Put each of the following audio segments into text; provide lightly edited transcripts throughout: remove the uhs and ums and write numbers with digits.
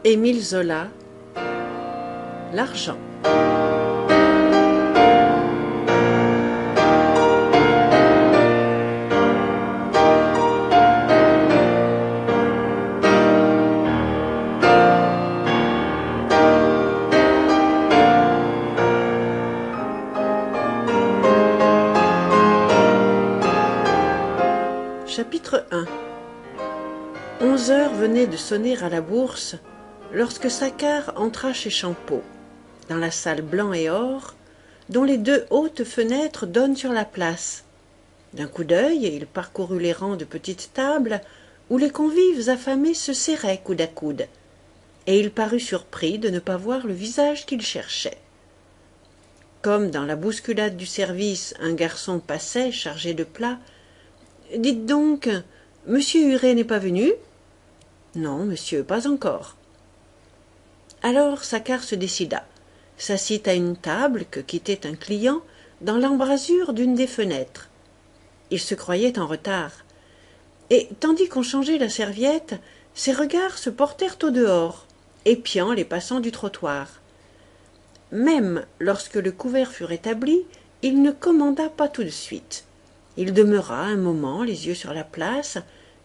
Émile Zola, l'argent. Chapitre 1. 11 heures venaient de sonner à la bourse lorsque Saccard entra chez Champeau, dans la salle blanc et or, dont les deux hautes fenêtres donnent sur la place. D'un coup d'œil, il parcourut les rangs de petites tables où les convives affamés se serraient coude à coude, et il parut surpris de ne pas voir le visage qu'il cherchait. Comme dans la bousculade du service, un garçon passait chargé de plats. « Dites donc, monsieur Huret n'est pas venu ?»« Non, monsieur, pas encore. » Alors Saccard se décida, s'assit à une table que quittait un client dans l'embrasure d'une des fenêtres. Il se croyait en retard, et tandis qu'on changeait la serviette, ses regards se portèrent au dehors, épiant les passants du trottoir. Même lorsque le couvert fut rétabli, il ne commanda pas tout de suite. Il demeura un moment, les yeux sur la place,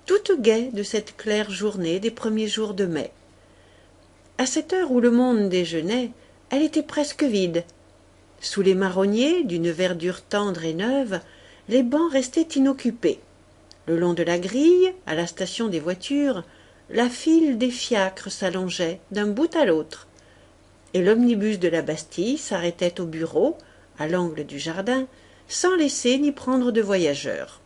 toute gaie de cette claire journée des premiers jours de mai. À cette heure où le monde déjeunait, elle était presque vide. Sous les marronniers, d'une verdure tendre et neuve, les bancs restaient inoccupés. Le long de la grille, à la station des voitures, la file des fiacres s'allongeait d'un bout à l'autre, et l'omnibus de la Bastille s'arrêtait au bureau, à l'angle du jardin, sans laisser ni prendre de voyageurs.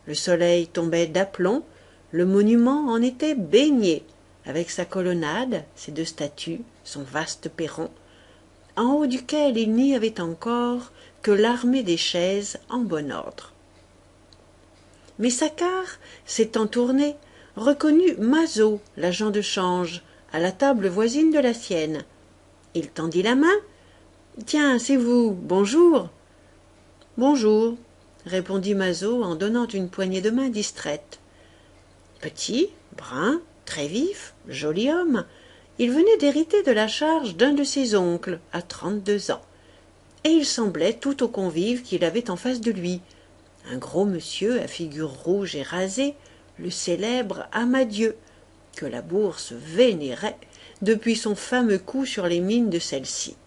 Le soleil tombait d'aplomb, le monument en était baigné, avec sa colonnade, ses deux statues, son vaste perron, en haut duquel il n'y avait encore que l'armée des chaises en bon ordre. Mais Saccard, s'étant tourné, reconnut Mazaud, l'agent de change, à la table voisine de la sienne. Il tendit la main. « Tiens, c'est vous, bonjour !»« Bonjour », répondit Mazaud en donnant une poignée de main distraite. Petit, brun, très vif, joli homme, il venait d'hériter de la charge d'un de ses oncles, à 32 ans, et il semblait tout aux convives qu'il avait en face de lui, un gros monsieur à figure rouge et rasée, le célèbre Amadieu, que la bourse vénérait depuis son fameux coup sur les mines de celle-ci.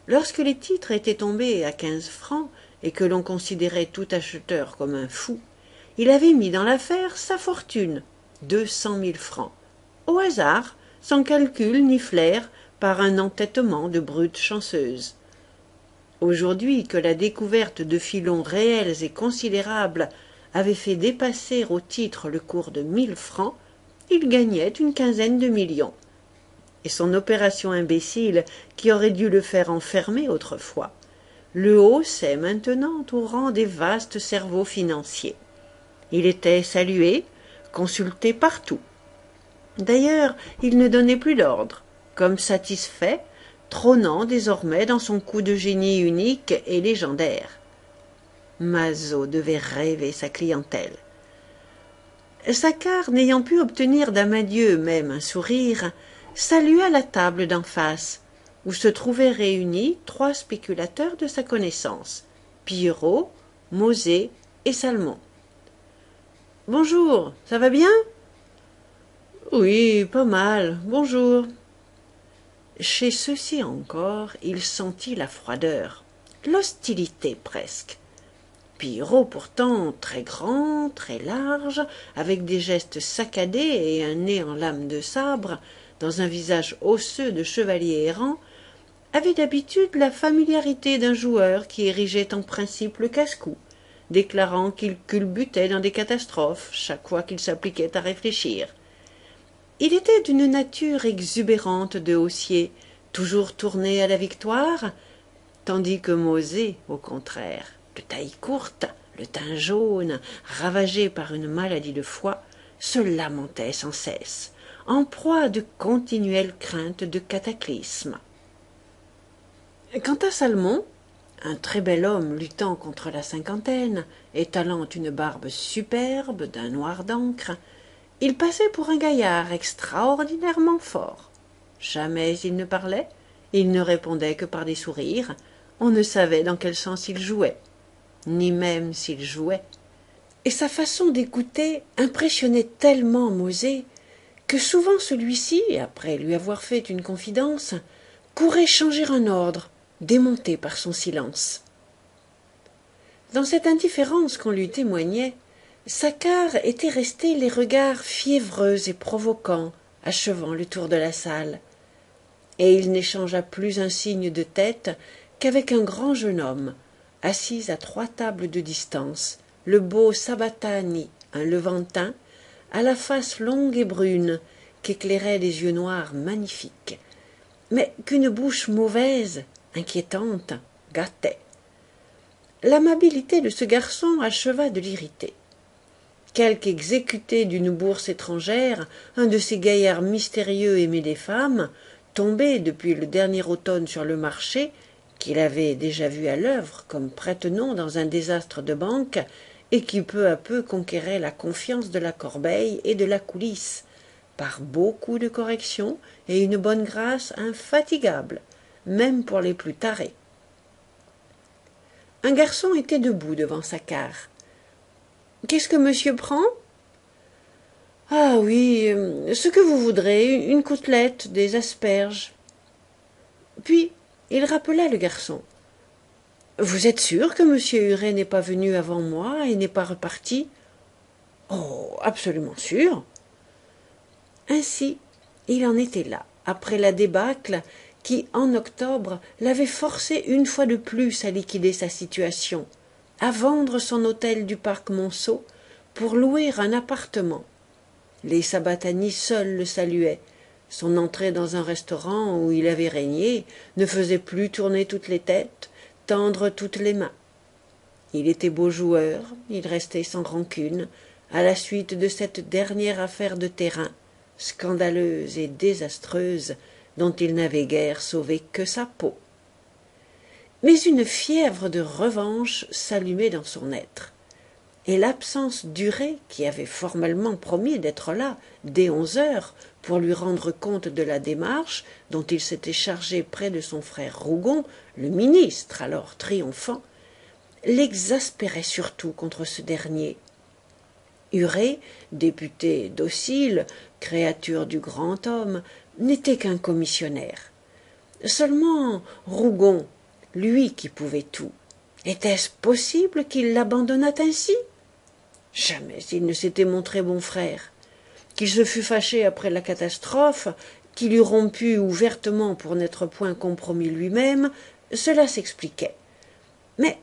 Lorsque les titres étaient tombés à 15 francs et que l'on considérait tout acheteur comme un fou, il avait mis dans l'affaire sa fortune, 200 000 francs, au hasard, sans calcul ni flair, par un entêtement de brute chanceuse. Aujourd'hui que la découverte de filons réels et considérables avait fait dépasser au titre le cours de 1000 francs, il gagnait une quinzaine de millions. Et son opération imbécile, qui aurait dû le faire enfermer autrefois, le haussait maintenant au rang des vastes cerveaux financiers. Il était salué, consulté partout. D'ailleurs, il ne donnait plus d'ordre, comme satisfait, trônant désormais dans son coup de génie unique et légendaire. Mazaud devait rêver sa clientèle. Saccard, n'ayant pu obtenir d'Amadieu même un sourire, salua la table d'en face, où se trouvaient réunis 3 spéculateurs de sa connaissance, Pillerault, Mauzé et Salmon. « Bonjour, ça va bien ?»« Oui, pas mal, bonjour. » Chez ceux-ci encore, il sentit la froideur, l'hostilité presque. Pillerault pourtant très grand, très large, avec des gestes saccadés et un nez en lame de sabre, dans un visage osseux de chevalier errant, avait d'habitude la familiarité d'un joueur qui érigeait en principe le casse-cou, déclarant qu'il culbutait dans des catastrophes chaque fois qu'il s'appliquait à réfléchir. Il était d'une nature exubérante de haussier, toujours tourné à la victoire, tandis que Mauzé, au contraire, de taille courte, le teint jaune, ravagé par une maladie de foie, se lamentait sans cesse, en proie à de continuelles craintes de cataclysme. Quant à Salmon, un très bel homme luttant contre la cinquantaine, étalant une barbe superbe d'un noir d'encre, Il passait pour un gaillard extraordinairement fort. Jamais il ne parlait, il ne répondait que par des sourires, on ne savait dans quel sens il jouait, ni même s'il jouait. Et sa façon d'écouter impressionnait tellement Mosè que souvent celui-ci, après lui avoir fait une confidence, courait changer un ordre, démonté par son silence. Dans cette indifférence qu'on lui témoignait, Saccard était resté les regards fiévreux et provoquants, achevant le tour de la salle, et il n'échangea plus un signe de tête qu'avec un grand jeune homme, assis à 3 tables de distance, le beau Sabatani, un Levantin, à la face longue et brune, qu'éclairaient des yeux noirs magnifiques, mais qu'une bouche mauvaise, inquiétante, gâtait. L'amabilité de ce garçon acheva de l'irriter. Quelque exécuté d'une bourse étrangère, un de ces gaillards mystérieux aimés des femmes, tombé depuis le dernier automne sur le marché, qu'il avait déjà vu à l'œuvre comme prête-nom dans un désastre de banque, et qui peu à peu conquérait la confiance de la corbeille et de la coulisse, par beaucoup de corrections et une bonne grâce infatigable, même pour les plus tarés. Un garçon était debout devant Saccard. « Qu'est-ce que monsieur prend ?»« Ah oui, ce que vous voudrez, une côtelette, des asperges. » Puis il rappela le garçon. « Vous êtes sûr que monsieur Huret n'est pas venu avant moi et n'est pas reparti ?»« Oh, absolument sûr. » Ainsi, il en était là, après la débâcle qui, en octobre, l'avait forcé une fois de plus à liquider sa situation, à vendre son hôtel du parc Monceau pour louer un appartement. Les Sabatani seuls le saluaient. Son entrée dans un restaurant où il avait régné ne faisait plus tourner toutes les têtes, tendre toutes les mains. Il était beau joueur, il restait sans rancune, à la suite de cette dernière affaire de terrain, scandaleuse et désastreuse, dont il n'avait guère sauvé que sa peau. Mais une fièvre de revanche s'allumait dans son être, et l'absence d'Huret, qui avait formellement promis d'être là dès 11 heures pour lui rendre compte de la démarche dont il s'était chargé près de son frère Rougon, le ministre alors triomphant, l'exaspérait surtout contre ce dernier. Huret, député docile, créature du grand homme, n'était qu'un commissionnaire. Seulement Rougon, lui qui pouvait tout, était-ce possible qu'il l'abandonnât ainsi? Jamais il ne s'était montré bon frère. Qu'il se fût fâché après la catastrophe, qu'il eût rompu ouvertement pour n'être point compromis lui-même, cela s'expliquait. Mais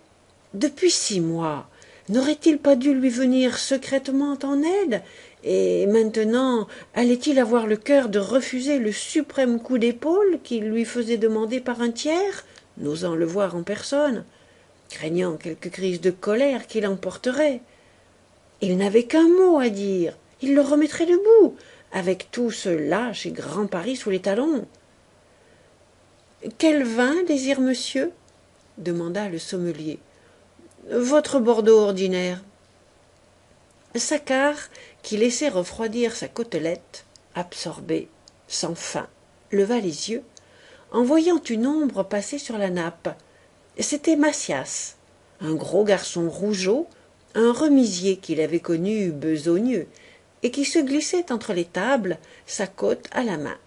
depuis 6 mois, n'aurait-il pas dû lui venir secrètement en aide, et maintenant allait-il avoir le cœur de refuser le suprême coup d'épaule qu'il lui faisait demander par un tiers, n'osant le voir en personne, craignant quelque crise de colère qui l'emporterait? Il n'avait qu'un mot à dire, il le remettrait debout, avec tout ce lâche et grand Paris sous les talons. « Quel vin désire monsieur ?» demanda le sommelier. « Votre Bordeaux ordinaire. » Saccard, qui laissait refroidir sa côtelette, absorbé, sans faim, leva les yeux, en voyant une ombre passer sur la nappe. C'était Macias, un gros garçon rougeaud, un remisier qu'il avait connu besogneux, et qui se glissait entre les tables, sa côte à la main.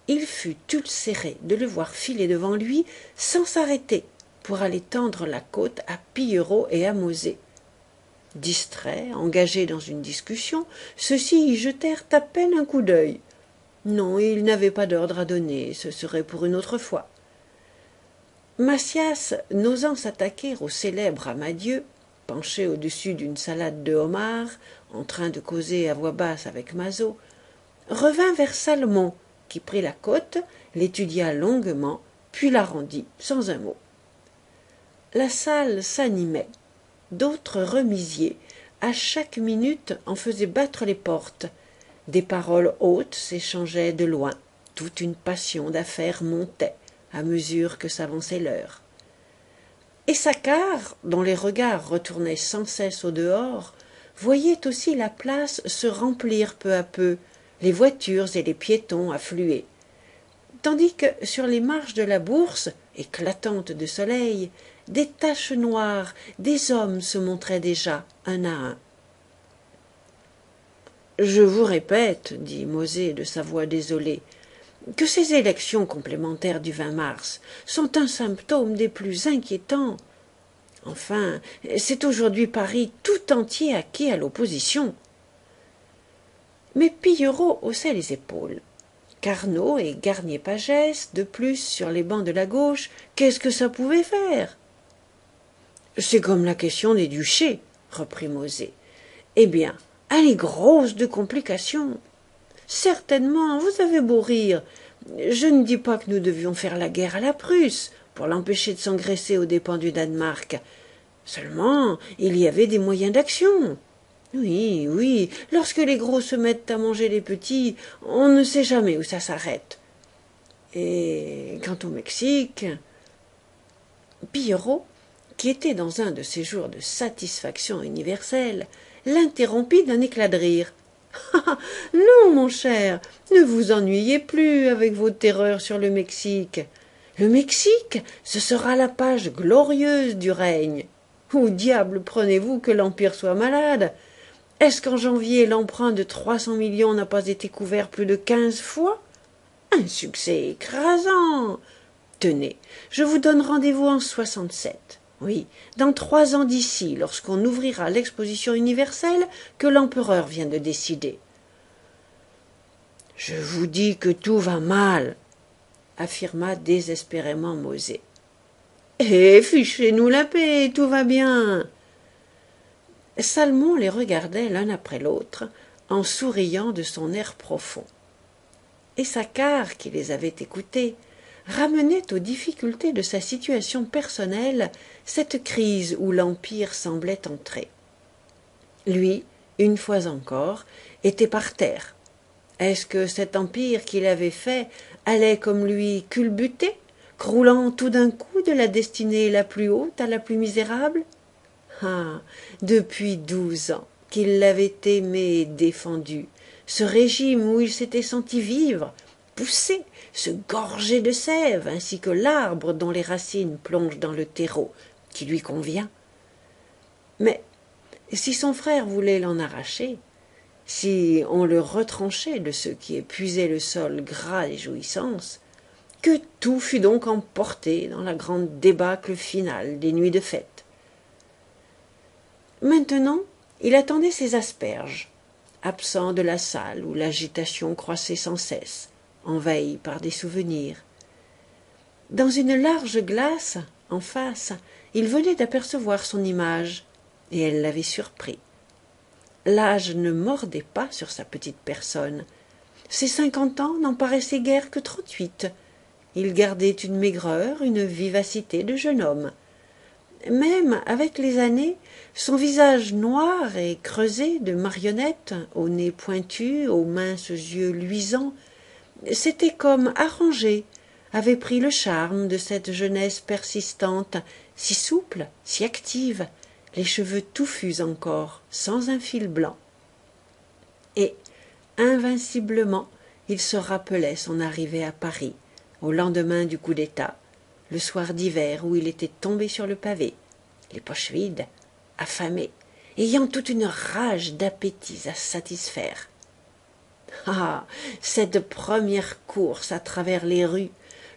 Il fut ulcéré de le voir filer devant lui sans s'arrêter pour aller tendre la côte à Pillerault et à Mosè. Distraits, engagés dans une discussion, ceux-ci y jetèrent à peine un coup d'œil. Non, ils n'avaient pas d'ordre à donner, ce serait pour une autre fois. Macias, n'osant s'attaquer au célèbre Amadieu, penché au-dessus d'une salade de homard, en train de causer à voix basse avec Mazo, revint vers Salmon, qui prit la côte, l'étudia longuement, puis la rendit sans un mot. La salle s'animait. D'autres remisiers, à chaque minute, en faisaient battre les portes. Des paroles hautes s'échangeaient de loin. Toute une passion d'affaires montait, à mesure que s'avançait l'heure. Et Saccard, dont les regards retournaient sans cesse au dehors, voyait aussi la place se remplir peu à peu, les voitures et les piétons affluer, tandis que sur les marches de la bourse, éclatantes de soleil, des taches noires, des hommes se montraient déjà, un à un. « Je vous répète, dit Mosé de sa voix désolée, que ces élections complémentaires du 20 mars sont un symptôme des plus inquiétants. Enfin, c'est aujourd'hui Paris tout entier acquis à l'opposition. » Mais Pillerault haussait les épaules. Carnot et Garnier-Pagès, de plus, sur les bancs de la gauche, qu'est-ce que ça pouvait faire? C'est comme la question des duchés, reprit Mosé. Eh bien, elle est grosse de complications. Certainement, vous avez beau rire. Je ne dis pas que nous devions faire la guerre à la Prusse, pour l'empêcher de s'engraisser aux dépens du Danemark. Seulement, il y avait des moyens d'action. Oui, oui, lorsque les gros se mettent à manger les petits, on ne sait jamais où ça s'arrête. Et quant au Mexique... Pillerault, qui était dans un de ces jours de satisfaction universelle, l'interrompit d'un éclat de rire. « Ah, non, mon cher, ne vous ennuyez plus avec vos terreurs sur le Mexique. Le Mexique, ce sera la page glorieuse du règne. Où diable prenez-vous que l'Empire soit malade? Est-ce qu'en janvier, l'emprunt de 300 millions n'a pas été couvert plus de 15 fois? Un succès écrasant! Tenez, je vous donne rendez-vous en 67. Oui, dans 3 ans d'ici, lorsqu'on ouvrira l'exposition universelle que l'empereur vient de décider. « Je vous dis que tout va mal, » affirma désespérément Mosé. « Eh, fichez-nous la paix, tout va bien. » Salmon les regardait l'un après l'autre, en souriant de son air profond. Et Saccard, qui les avait écoutés, ramenait aux difficultés de sa situation personnelle cette crise où l'Empire semblait entrer. Lui, une fois encore, était par terre. Est-ce que cet empire qu'il avait fait allait comme lui culbuter, croulant tout d'un coup de la destinée la plus haute à la plus misérable? Ah, depuis 12 ans qu'il l'avait aimé et défendu, ce régime où il s'était senti vivre, pousser, se gorger de sève, ainsi que l'arbre dont les racines plongent dans le terreau, qui lui convient. Mais si son frère voulait l'en arracher, si on le retranchait de ce qui épuisait le sol gras des jouissances, que tout fût donc emporté dans la grande débâcle finale des nuits de fête. Maintenant, il attendait ses asperges, absent de la salle où l'agitation croissait sans cesse, envahi par des souvenirs. Dans une large glace, en face, il venait d'apercevoir son image, et elle l'avait surpris. L'âge ne mordait pas sur sa petite personne. Ses 50 ans n'en paraissaient guère que 38. Il gardait une maigreur, une vivacité de jeune homme. Même avec les années, son visage noir et creusé de marionnette, au nez pointu, aux minces yeux luisants, s'était comme arrangé, avait pris le charme de cette jeunesse persistante, si souple, si active, les cheveux touffus encore, sans un fil blanc. Et, invinciblement, il se rappelait son arrivée à Paris, au lendemain du coup d'État, le soir d'hiver où il était tombé sur le pavé, les poches vides, affamé, ayant toute une rage d'appétits à satisfaire. Ah, cette première course à travers les rues,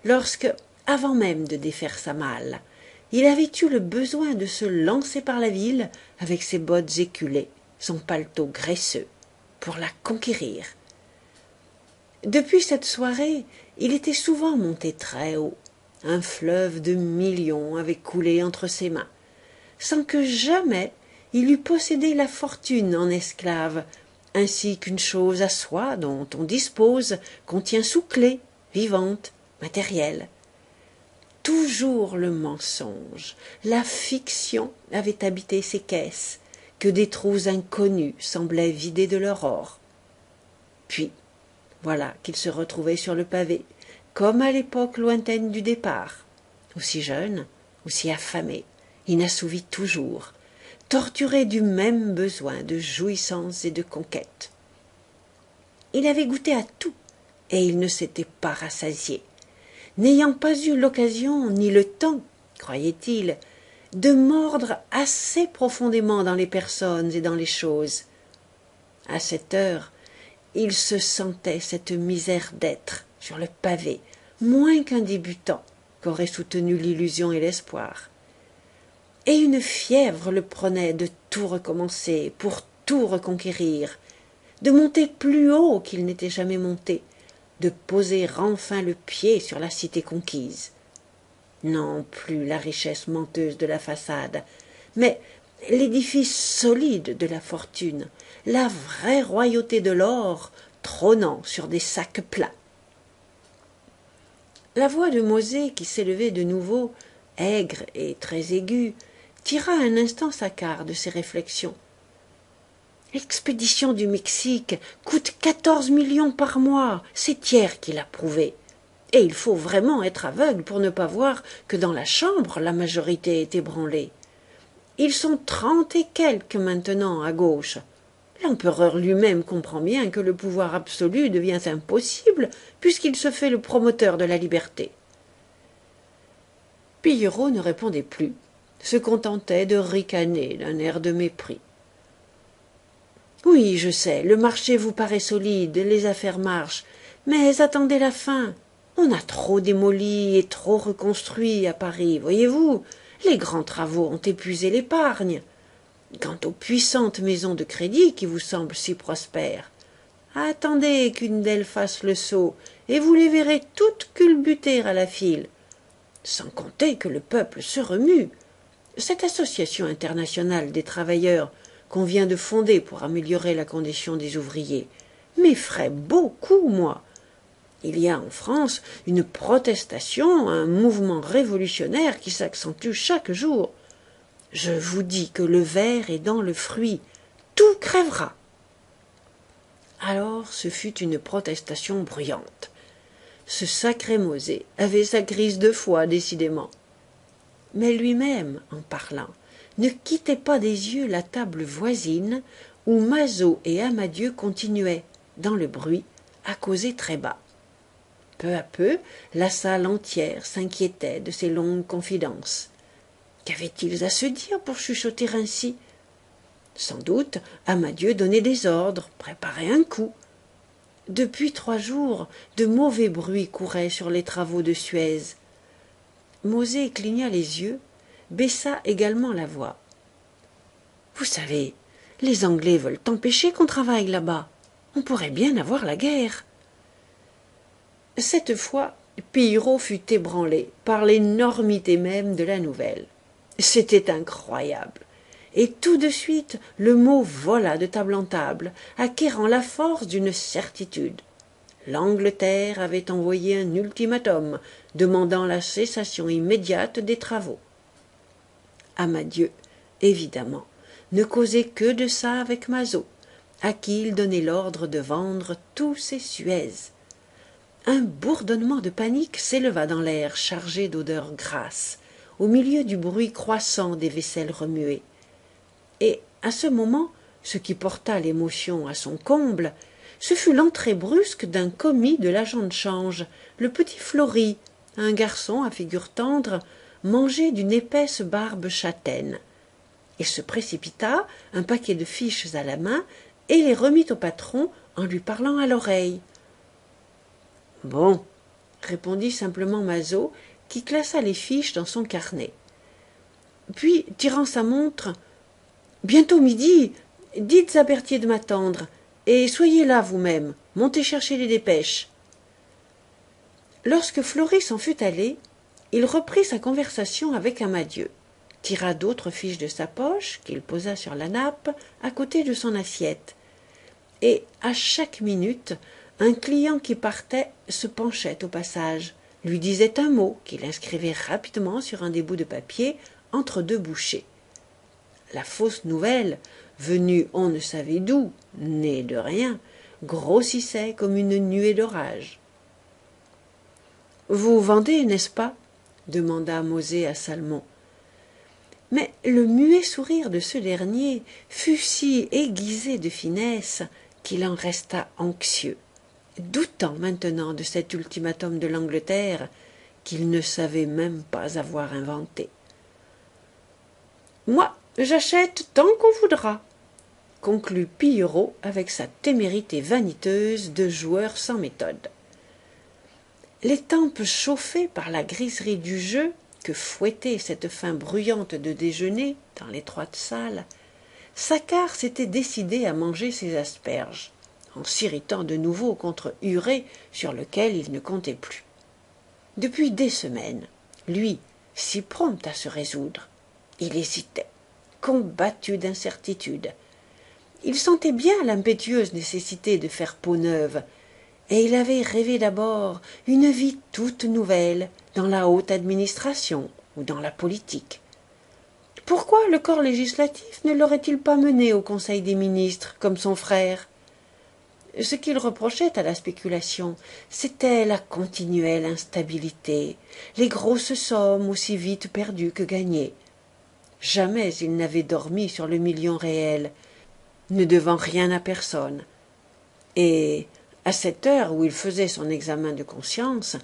lorsque, avant même de défaire sa malle, il avait eu le besoin de se lancer par la ville avec ses bottes éculées, son paletot graisseux, pour la conquérir. Depuis cette soirée, il était souvent monté très haut. Un fleuve de millions avait coulé entre ses mains, sans que jamais il eût possédé la fortune en esclave, ainsi qu'une chose à soi dont on dispose, qu'on tient sous clé, vivante, matérielle. Toujours le mensonge, la fiction avaient habité ses caisses, que des trous inconnus semblaient vider de leur or. Puis, voilà qu'il se retrouvait sur le pavé, comme à l'époque lointaine du départ, aussi jeune, aussi affamé, inassouvi toujours, torturé du même besoin de jouissance et de conquête. Il avait goûté à tout, et il ne s'était pas rassasié, n'ayant pas eu l'occasion ni le temps, croyait-il, de mordre assez profondément dans les personnes et dans les choses. À cette heure, il se sentait cette misère d'être, sur le pavé, moins qu'un débutant qu'aurait soutenu l'illusion et l'espoir. Et une fièvre le prenait de tout recommencer, pour tout reconquérir, de monter plus haut qu'il n'était jamais monté, de poser enfin le pied sur la cité conquise. Non plus la richesse menteuse de la façade, mais l'édifice solide de la fortune, la vraie royauté de l'or trônant sur des sacs plats. La voix de Mosè, qui s'élevait de nouveau, aigre et très aiguë, tira un instant Saccard de ses réflexions. L'expédition du Mexique coûte 14 millions par mois, c'est Thiers qui l'a prouvé. Et il faut vraiment être aveugle pour ne pas voir que dans la Chambre la majorité est ébranlée. Ils sont 30 et quelques maintenant à gauche. L'empereur lui-même comprend bien que le pouvoir absolu devient impossible puisqu'il se fait le promoteur de la liberté. Pillerault ne répondait plus, se contentait de ricaner d'un air de mépris. Oui, je sais, le marché vous paraît solide, les affaires marchent, mais attendez la fin. On a trop démoli et trop reconstruit à Paris, voyez-vous. Les grands travaux ont épuisé l'épargne. Quant aux puissantes maisons de crédit qui vous semblent si prospères, attendez qu'une d'elles fasse le saut, et vous les verrez toutes culbuter à la file. Sans compter que le peuple se remue. Cette association internationale des travailleurs qu'on vient de fonder pour améliorer la condition des ouvriers m'effraie beaucoup, moi. Il y a en France une protestation, un mouvement révolutionnaire qui s'accentue chaque jour. Je vous dis que le ver est dans le fruit. Tout crèvera. Alors ce fut une protestation bruyante. Ce sacré Mosè avait sa crise de foi, décidément. Mais lui-même, en parlant, ne quittait pas des yeux la table voisine où Mazaud et Amadieu continuaient, dans le bruit, à causer très bas. Peu à peu, la salle entière s'inquiétait de ces longues confidences. Qu'avaient-ils à se dire pour chuchoter ainsi? Sans doute, Amadieu donnait des ordres, préparait un coup. Depuis 3 jours, de mauvais bruits couraient sur les travaux de Suez. Mosè cligna les yeux, baissa également la voix. « Vous savez, les Anglais veulent empêcher qu'on travaille là-bas. On pourrait bien avoir la guerre. » Cette fois, Pillerault fut ébranlé par l'énormité même de la nouvelle. C'était incroyable. Et tout de suite, le mot vola de table en table, acquérant la force d'une certitude. L'Angleterre avait envoyé un ultimatum, demandant la cessation immédiate des travaux. Amadieu, évidemment, ne causait que de ça avec Mazaud, à qui il donnait l'ordre de vendre tous ses Suez. Un bourdonnement de panique s'éleva dans l'air chargé d'odeurs grasses, au milieu du bruit croissant des vaisselles remuées. Et, à ce moment, ce qui porta l'émotion à son comble, ce fut l'entrée brusque d'un commis de l'agent de change, le petit Flory, un garçon à figure tendre, mangé d'une épaisse barbe châtaine. Il se précipita, un paquet de fiches à la main, et les remit au patron en lui parlant à l'oreille. « Bon, » répondit simplement Mazaud, qui classa les fiches dans son carnet. Puis, tirant sa montre, « Bientôt midi, dites à Berthier de m'attendre, et soyez là vous-même, montez chercher les dépêches. » Lorsque Flory s'en fut allé, il reprit sa conversation avec Amadieu, tira d'autres fiches de sa poche, qu'il posa sur la nappe, à côté de son assiette, et, à chaque minute, un client qui partait se penchait au passage, lui disait un mot qu'il inscrivait rapidement sur un des bouts de papier entre 2 bouchées. La fausse nouvelle, venue on ne savait d'où, née de rien, grossissait comme une nuée d'orage. « Vous vendez, n'est-ce pas ?» demanda Mosè à Salmon. Mais le muet sourire de ce dernier fut si aiguisé de finesse qu'il en resta anxieux, doutant maintenant de cet ultimatum de l'Angleterre qu'il ne savait même pas avoir inventé. « Moi, j'achète tant qu'on voudra », conclut Pillerault avec sa témérité vaniteuse de joueur sans méthode. Les tempes chauffées par la griserie du jeu que fouettait cette faim bruyante de déjeuner dans l'étroite salle, Saccard s'était décidé à manger ses asperges, en s'irritant de nouveau contre Huré sur lequel il ne comptait plus. Depuis des semaines, lui, si prompt à se résoudre, il hésitait, combattu d'incertitude. Il sentait bien l'impétueuse nécessité de faire peau neuve, et il avait rêvé d'abord une vie toute nouvelle dans la haute administration ou dans la politique. Pourquoi le corps législatif ne l'aurait-il pas mené au Conseil des ministres comme son frère? Ce qu'il reprochait à la spéculation, c'était la continuelle instabilité, les grosses sommes aussi vite perdues que gagnées. Jamais il n'avait dormi sur le million réel, ne devant rien à personne. Et, à cette heure où il faisait son examen de conscience,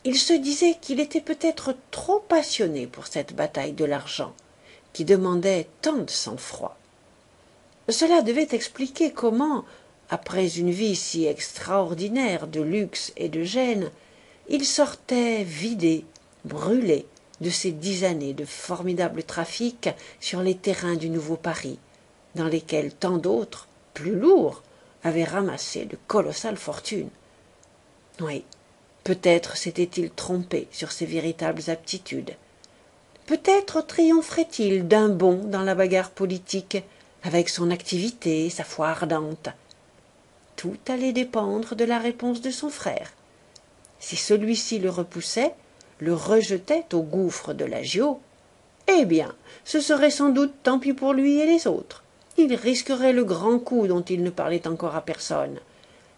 il se disait qu'il était peut-être trop passionné pour cette bataille de l'argent, qui demandait tant de sang-froid. Cela devait expliquer comment, après une vie si extraordinaire de luxe et de gêne, il sortait vidé, brûlé de ces 10 années de formidable trafic sur les terrains du Nouveau Paris, dans lesquels tant d'autres, plus lourds, avaient ramassé de colossales fortunes. Oui, peut-être s'était-il trompé sur ses véritables aptitudes. Peut-être triompherait-il d'un bond dans la bagarre politique, avec son activité, sa foi ardente. Tout allait dépendre de la réponse de son frère. Si celui-ci le repoussait, le rejetait au gouffre de l'agio, eh bien, ce serait sans doute tant pis pour lui et les autres. Il risquerait le grand coup dont il ne parlait encore à personne,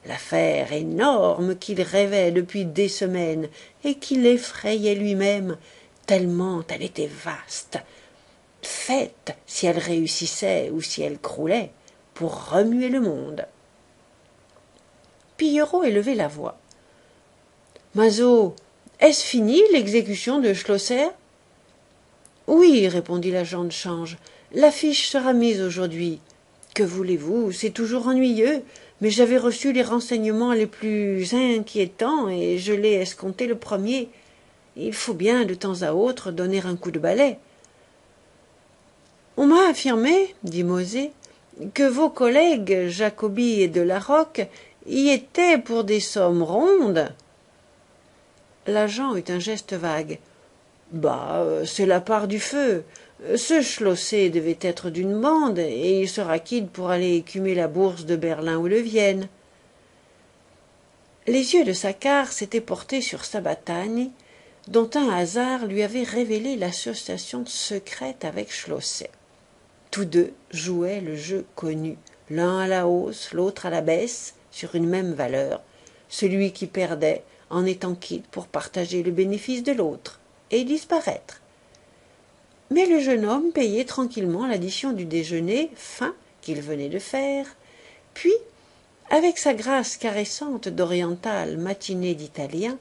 l'affaire énorme qu'il rêvait depuis des semaines et qu'il effrayait lui-même, tellement elle était vaste, faite, si elle réussissait ou si elle croulait, pour remuer le monde. Pillerault élevait la voix. « Mazo, est-ce fini l'exécution de Schlosser ?»« Oui, répondit l'agent de change, l'affiche sera mise aujourd'hui. Que voulez-vous, c'est toujours ennuyeux, mais j'avais reçu les renseignements les plus inquiétants et je l'ai escompté le premier. Il faut bien de temps à autre donner un coup de balai. »« On m'a affirmé, dit Mauzé, que vos collègues Jacobi et de la Roque y étaient pour des sommes rondes. » L'agent eut un geste vague. « Bah, c'est la part du feu. Ce Schlosser devait être d'une bande, et il sera quitte pour aller écumer la bourse de Berlin ou de Vienne. » Les yeux de Saccard s'étaient portés sur Sabatani, dont un hasard lui avait révélé l'association secrète avec Schlosser. Tous deux jouaient le jeu connu, l'un à la hausse, l'autre à la baisse, sur une même valeur, celui qui perdait en étant quitte pour partager le bénéfice de l'autre et disparaître. Mais le jeune homme payait tranquillement l'addition du déjeuner fin qu'il venait de faire, puis, avec sa grâce caressante d'oriental matiné d'italien,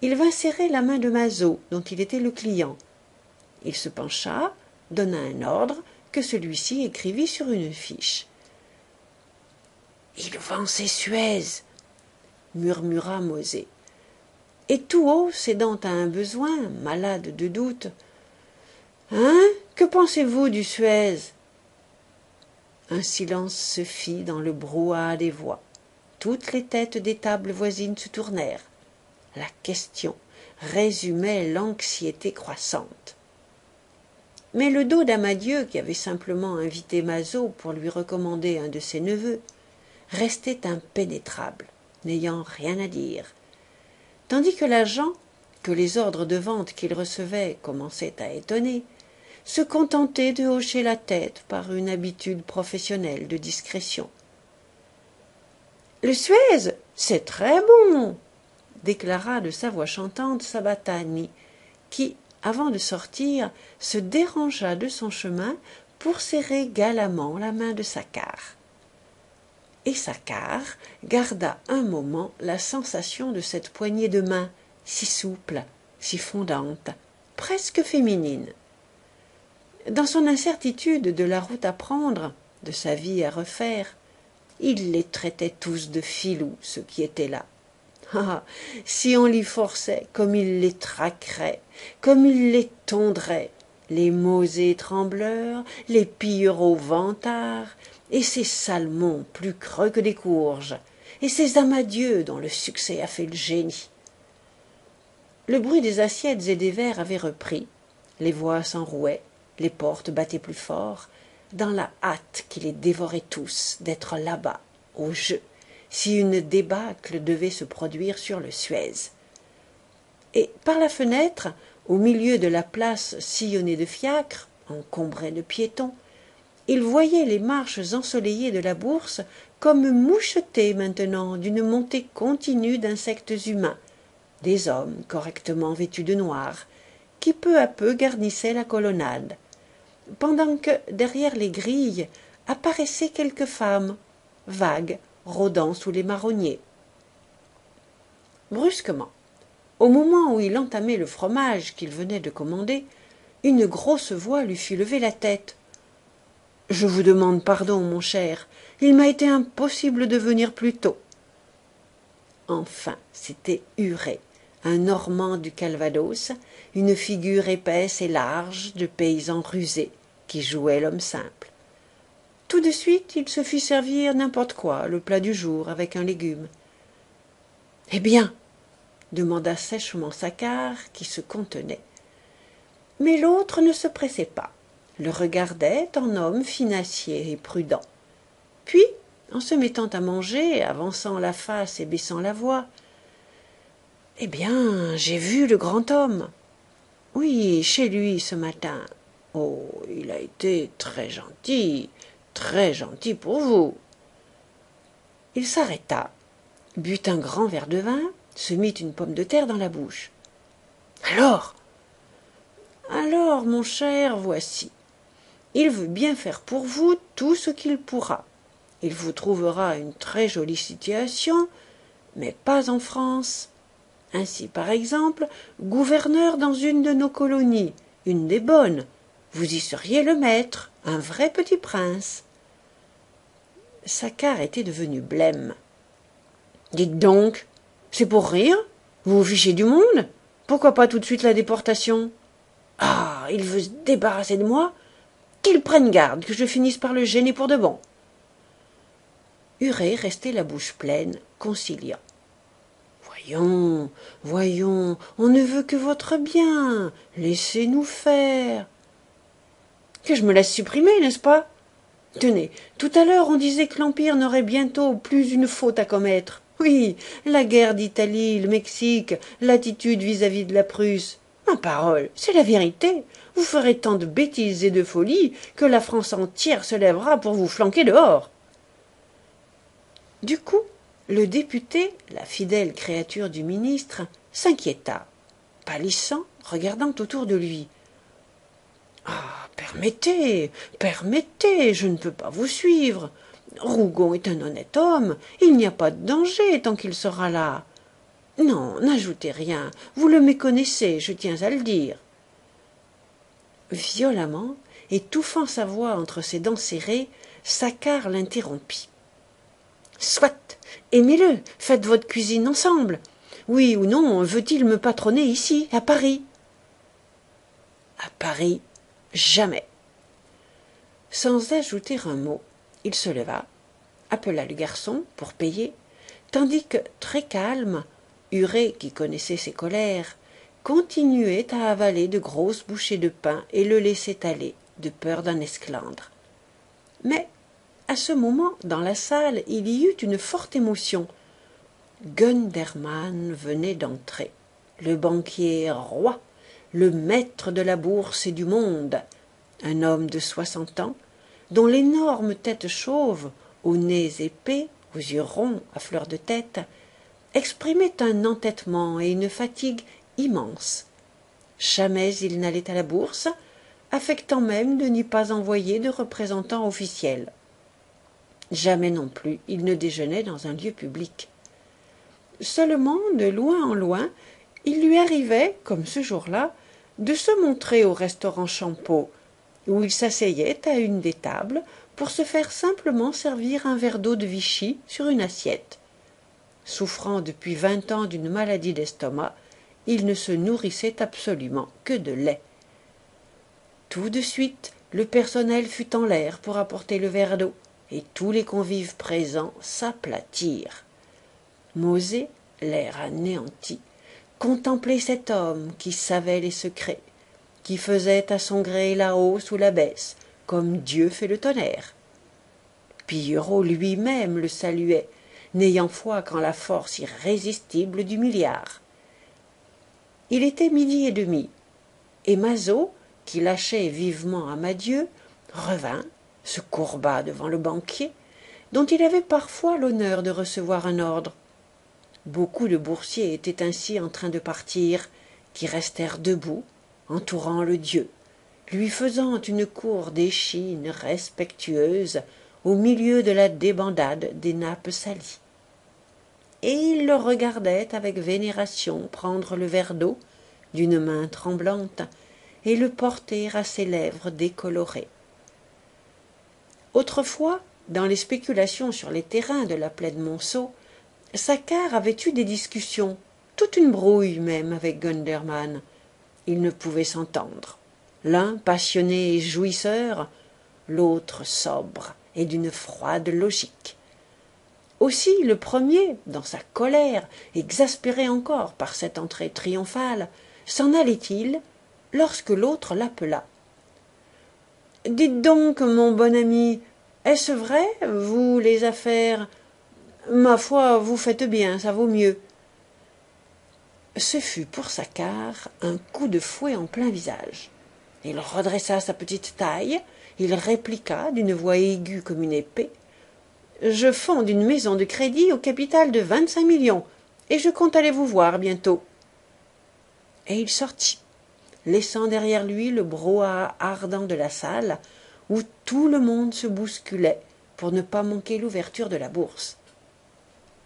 il vint serrer la main de Mazo, dont il était le client. Il se pencha, donna un ordre que celui-ci écrivit sur une fiche. « Il vend ses Suez !» murmura Mauzé. Et tout haut, cédant à un besoin, malade de doute, « Hein, que pensez-vous du Suez ?» Un silence se fit dans le brouhaha des voix. Toutes les têtes des tables voisines se tournèrent. La question résumait l'anxiété croissante. Mais le dos d'Amadieu, qui avait simplement invité Mazo pour lui recommander un de ses neveux, restait impénétrable, n'ayant rien à dire, tandis que l'agent, que les ordres de vente qu'il recevait commençaient à étonner, se contentait de hocher la tête par une habitude professionnelle de discrétion. « Le Suez, c'est très bon !» déclara de sa voix chantante Sabatani, qui, avant de sortir, se dérangea de son chemin pour serrer galamment la main de Saccard. Et Saccard garda un moment la sensation de cette poignée de main, si souple, si fondante, presque féminine. Dans son incertitude de la route à prendre, de sa vie à refaire, il les traitait tous de filous, ceux qui étaient là. Ah, si on l'y forçait, comme il les traquerait, comme il les tondrait, les Mosés trembleurs, les Pillerots vantards, et ces Salmons plus creux que des courges, et ces Amadieux dont le succès a fait le génie. Le bruit des assiettes et des verres avait repris, les voix s'enrouaient, les portes battaient plus fort, dans la hâte qui les dévorait tous d'être là-bas, au jeu, si une débâcle devait se produire sur le Suez. Et par la fenêtre, au milieu de la place sillonnée de fiacres, encombrée de piétons, il voyait les marches ensoleillées de la Bourse comme mouchetées maintenant d'une montée continue d'insectes humains, des hommes correctement vêtus de noir, qui peu à peu garnissaient la colonnade, pendant que, derrière les grilles, apparaissaient quelques femmes, vagues, rôdant sous les marronniers. Brusquement, au moment où il entamait le fromage qu'il venait de commander, une grosse voix lui fit lever la tête. « Je vous demande pardon, mon cher, il m'a été impossible de venir plus tôt. » Enfin, c'était Huret, un Normand du Calvados, une figure épaisse et large de paysan rusé, qui jouait l'homme simple. Tout de suite, il se fit servir n'importe quoi, le plat du jour, avec un légume. « Eh bien ?» demanda sèchement Saccard, qui se contenait. Mais l'autre ne se pressait pas, le regardait en homme financier et prudent. Puis, en se mettant à manger, avançant la face et baissant la voix, « Eh bien, j'ai vu le grand homme. Oui, chez lui ce matin. Oh, il a été très gentil pour vous. » Il s'arrêta, but un grand verre de vin, se mit une pomme de terre dans la bouche. « Alors, mon cher, voici. Il veut bien faire pour vous tout ce qu'il pourra. Il vous trouvera une très jolie situation, mais pas en France. Ainsi, par exemple, gouverneur dans une de nos colonies, une des bonnes. Vous y seriez le maître, un vrai petit prince. » Saccard était devenu blême. « Dites donc, c'est pour rire? Vous vous fichez du monde? Pourquoi pas tout de suite la déportation? Ah, il veut se débarrasser de moi? Qu'il prenne garde que je finisse par le gêner pour de bon. » Huret restait la bouche pleine, conciliant. « Voyons, on ne veut que votre bien. Laissez-nous faire. » Que je me laisse supprimer, n'est-ce pas? Tenez, tout à l'heure on disait que l'Empire n'aurait bientôt plus une faute à commettre. Oui, la guerre d'Italie, le Mexique, l'attitude vis-à-vis de la Prusse. Ma parole, c'est la vérité. Vous ferez tant de bêtises et de folies que la France entière se lèvera pour vous flanquer dehors. Du coup, le député, la fidèle créature du ministre, s'inquiéta, pâlissant, regardant autour de lui. « Ah, permettez, je ne peux pas vous suivre. Rougon est un honnête homme, il n'y a pas de danger tant qu'il sera là. Non, n'ajoutez rien, vous le méconnaissez, je tiens à le dire. » Violemment, étouffant sa voix entre ses dents serrées, Saccard l'interrompit. « Soit, aimez-le, faites votre cuisine ensemble. Oui ou non, veut-il me patronner ici, à Paris? » À Paris, jamais. Sans ajouter un mot, il se leva, appela le garçon pour payer, tandis que, très calme, Huret, qui connaissait ses colères, continuait à avaler de grosses bouchées de pain et le laissait aller, de peur d'en esclandre. Mais, à ce moment, dans la salle, il y eut une forte émotion. Gundermann venait d'entrer, le banquier roi, le maître de la bourse et du monde, un homme de 60 ans, dont l'énorme tête chauve, au nez épais, aux yeux ronds, à fleur de tête, exprimait un entêtement et une fatigue immenses. Jamais il n'allait à la bourse, affectant même de n'y pas envoyer de représentant officiel. Jamais non plus il ne déjeunait dans un lieu public. Seulement, de loin en loin, il lui arrivait, comme ce jour-là, de se montrer au restaurant Champeau, où il s'asseyait à une des tables pour se faire simplement servir un verre d'eau de Vichy sur une assiette. Souffrant depuis 20 ans d'une maladie d'estomac, il ne se nourrissait absolument que de lait. Tout de suite, le personnel fut en l'air pour apporter le verre d'eau, et tous les convives présents s'aplatirent. Mosé, l'air anéanti, contemplait cet homme qui savait les secrets, qui faisait à son gré la hausse ou la baisse, comme Dieu fait le tonnerre. Pillerault lui-même le saluait, n'ayant foi qu'en la force irrésistible du milliard. Il était 12h30, et Mazaud, qui lâchait vivement Amadieu, revint, se courba devant le banquier, dont il avait parfois l'honneur de recevoir un ordre. Beaucoup de boursiers étaient ainsi en train de partir, qui restèrent debout, entourant le dieu, lui faisant une cour d'échine respectueuse au milieu de la débandade des nappes salies. Et il le regardait avec vénération prendre le verre d'eau d'une main tremblante et le porter à ses lèvres décolorées. Autrefois, dans les spéculations sur les terrains de la plaine Monceau, Saccard avait eu des discussions, toute une brouille même avec Gundermann. Ils ne pouvaient s'entendre. L'un passionné et jouisseur, l'autre sobre et d'une froide logique. Aussi le premier, dans sa colère, exaspéré encore par cette entrée triomphale, s'en allait-il lorsque l'autre l'appela. « Dites donc, mon bon ami, est-ce vrai, vous, les affaires ? Ma foi, vous faites bien, ça vaut mieux. » Ce fut pour Saccard un coup de fouet en plein visage. Il redressa sa petite taille, il répliqua d'une voix aiguë comme une épée. « Je fonde une maison de crédit au capital de 25 millions, et je compte aller vous voir bientôt. » Et il sortit, laissant derrière lui le brouhaha ardent de la salle, où tout le monde se bousculait pour ne pas manquer l'ouverture de la bourse.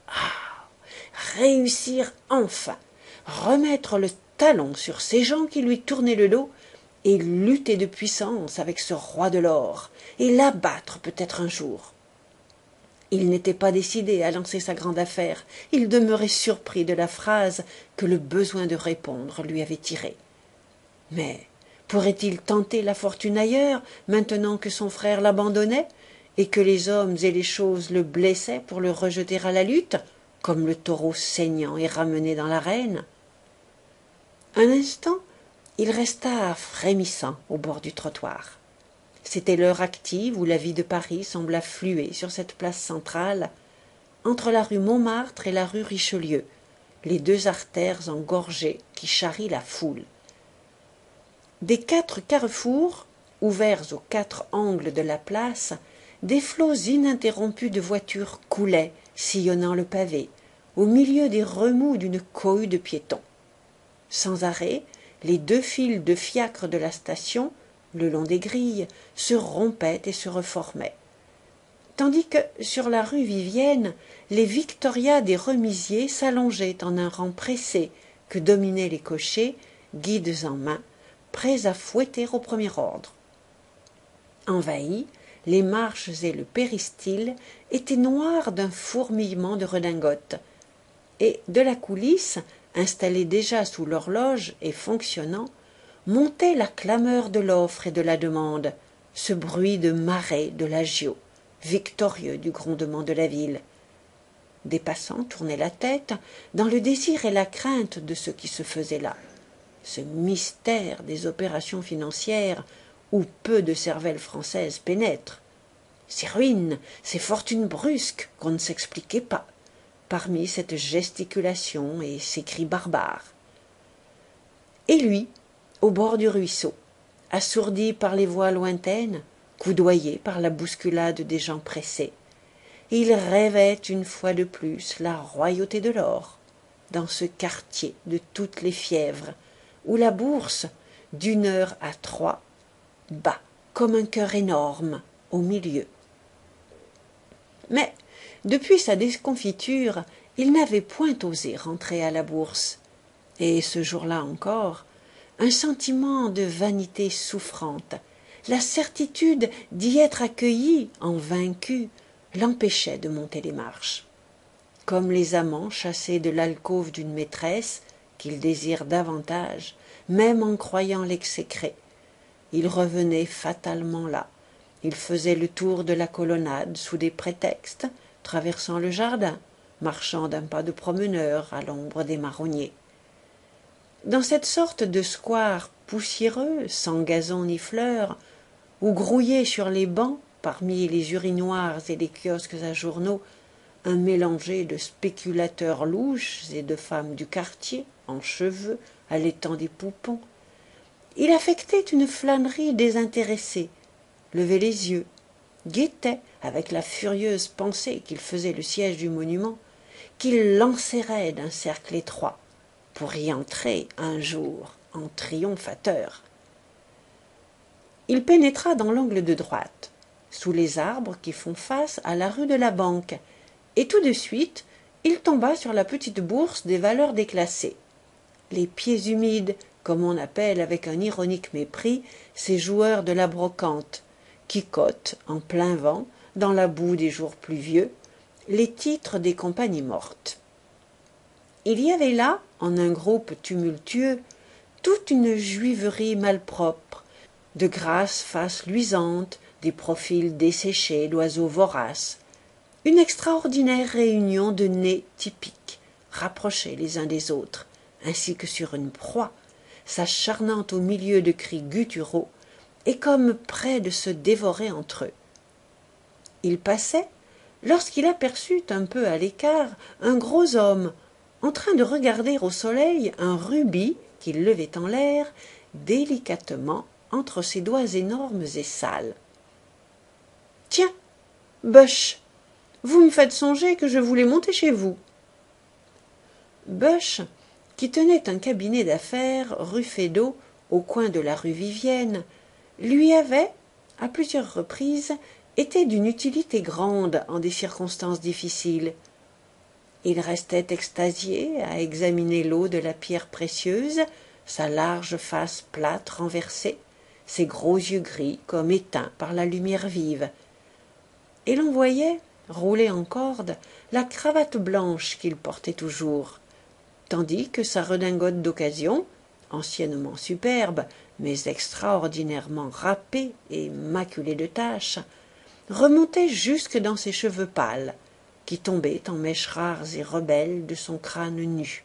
Ah, réussir enfin, remettre le talon sur ces gens qui lui tournaient le dos, et lutter de puissance avec ce roi de l'or, et l'abattre peut-être un jour. Il n'était pas décidé à lancer sa grande affaire, il demeurait surpris de la phrase que le besoin de répondre lui avait tirée. Mais pourrait-il tenter la fortune ailleurs, maintenant que son frère l'abandonnait, et que les hommes et les choses le blessaient pour le rejeter à la lutte, comme le taureau saignant est ramené dans l'arène? Un instant, il resta frémissant au bord du trottoir. C'était l'heure active où la vie de Paris semble affluer sur cette place centrale, entre la rue Montmartre et la rue Richelieu, les deux artères engorgées qui charrient la foule. Des 4 carrefours, ouverts aux 4 angles de la place, des flots ininterrompus de voitures coulaient, sillonnant le pavé, au milieu des remous d'une cohue de piétons. Sans arrêt, les 2 files de fiacres de la station, le long des grilles, se rompaient et se reformaient. Tandis que, sur la rue Vivienne, les victorias des remisiers s'allongeaient en un rang pressé que dominaient les cochers, guides en main, prêts à fouetter au premier ordre. Envahis, les marches et le péristyle étaient noirs d'un fourmillement de redingotes, et de la coulisse, installée déjà sous l'horloge et fonctionnant, montait la clameur de l'offre et de la demande, ce bruit de marée de l'agio, victorieux du grondement de la ville. Des passants tournaient la tête dans le désir et la crainte de ce qui se faisait là, ce mystère des opérations financières où peu de cervelles françaises pénètrent, ces ruines, ces fortunes brusques qu'on ne s'expliquait pas, parmi cette gesticulation et ces cris barbares. Et lui, au bord du ruisseau, assourdi par les voix lointaines, coudoyé par la bousculade des gens pressés, il rêvait une fois de plus la royauté de l'or, dans ce quartier de toutes les fièvres, où la bourse, d'1 heure à 3, bat comme un cœur énorme au milieu. Mais, depuis sa déconfiture, il n'avait point osé rentrer à la bourse, et ce jour-là encore, un sentiment de vanité souffrante, la certitude d'y être accueilli en vaincu, l'empêchait de monter les marches. Comme les amants chassés de l'alcôve d'une maîtresse, qu'ils désirent davantage, même en croyant l'exécrer. Il revenait fatalement là. Il faisait le tour de la colonnade sous des prétextes, traversant le jardin, marchant d'un pas de promeneur à l'ombre des marronniers. Dans cette sorte de square poussiéreux, sans gazon ni fleurs, où grouillait sur les bancs, parmi les urinoirs et les kiosques à journaux, un mélangé de spéculateurs louches et de femmes du quartier, en cheveux, allaitant des poupons, il affectait une flânerie désintéressée, levait les yeux, guettait, avec la furieuse pensée qu'il faisait le siège du monument, qu'il l'enserrait d'un cercle étroit, pour y entrer un jour en triomphateur. Il pénétra dans l'angle de droite, sous les arbres qui font face à la rue de la Banque, et tout de suite il tomba sur la petite bourse des valeurs déclassées. Les pieds humides, comme on appelle avec un ironique mépris ces joueurs de la brocante, qui cotent, en plein vent, dans la boue des jours pluvieux, les titres des compagnies mortes. Il y avait là, en un groupe tumultueux, toute une juiverie malpropre, de grasses faces luisantes, des profils desséchés d'oiseaux voraces, une extraordinaire réunion de nez typiques, rapprochés les uns des autres, ainsi que sur une proie, s'acharnant au milieu de cris gutturaux, et comme près de se dévorer entre eux. Il passait, lorsqu'il aperçut un peu à l'écart un gros homme, en train de regarder au soleil un rubis qu'il levait en l'air, délicatement entre ses doigts énormes et sales. « Tiens, Bush, vous me faites songer que je voulais monter chez vous. » Bush, qui tenait un cabinet d'affaires rue Feydeau, au coin de la rue Vivienne, lui avait, à plusieurs reprises, été d'une utilité grande en des circonstances difficiles. Il restait extasié à examiner l'eau de la pierre précieuse, sa large face plate renversée, ses gros yeux gris comme éteints par la lumière vive. Et l'on voyait, roulée en corde, la cravate blanche qu'il portait toujours, tandis que sa redingote d'occasion, anciennement superbe, mais extraordinairement râpée et maculée de taches, remontait jusque dans ses cheveux pâles, qui tombaient en mèches rares et rebelles de son crâne nu.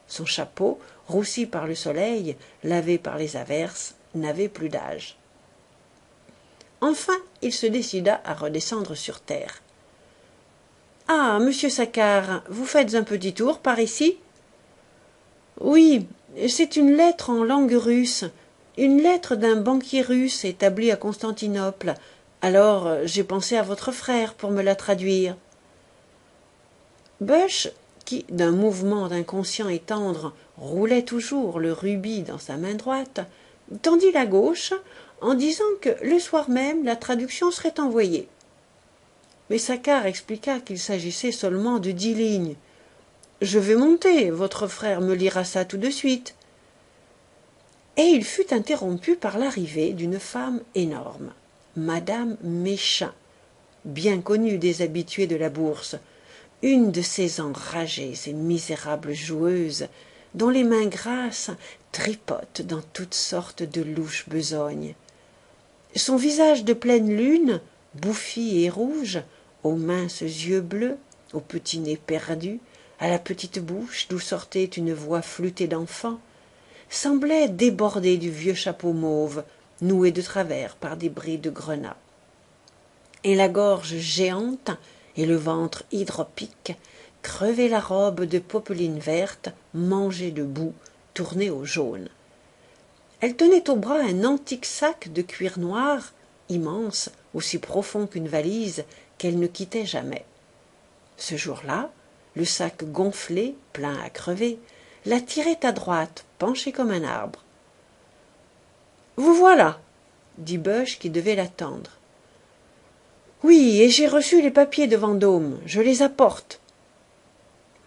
Son chapeau, roussi par le soleil, lavé par les averses, n'avait plus d'âge. Enfin, il se décida à redescendre sur terre. « Ah, monsieur Saccard, vous faites un petit tour par ici ?»« Oui, c'est une lettre en langue russe, une lettre d'un banquier russe établi à Constantinople. Alors j'ai pensé à votre frère pour me la traduire. » Bush, qui, d'un mouvement inconscient et tendre, roulait toujours le rubis dans sa main droite, tendit la gauche en disant que le soir même la traduction serait envoyée. Mais Saccard expliqua qu'il s'agissait seulement de 10 lignes. « Je vais monter, votre frère me lira ça tout de suite. » Et il fut interrompu par l'arrivée d'une femme énorme, Madame Méchain, bien connue des habitués de la bourse, une de ces enragées et misérables joueuses dont les mains grasses tripotent dans toutes sortes de louches besognes. Son visage de pleine lune, bouffi et rouge, aux minces yeux bleus, au petit nez perdu, à la petite bouche d'où sortait une voix flûtée d'enfant, semblait déborder du vieux chapeau mauve, noué de travers par des bris de grenat. Et la gorge géante et le ventre hydropique crevaient la robe de popeline verte, mangée de boue, tournée au jaune. Elle tenait au bras un antique sac de cuir noir, immense, aussi profond qu'une valise, qu'elle ne quittait jamais. Ce jour-là, le sac gonflé, plein à crever, la tirait à droite, penché comme un arbre. « Vous voilà !» dit Bush qui devait l'attendre. « Oui, et j'ai reçu les papiers de Vendôme, je les apporte. »«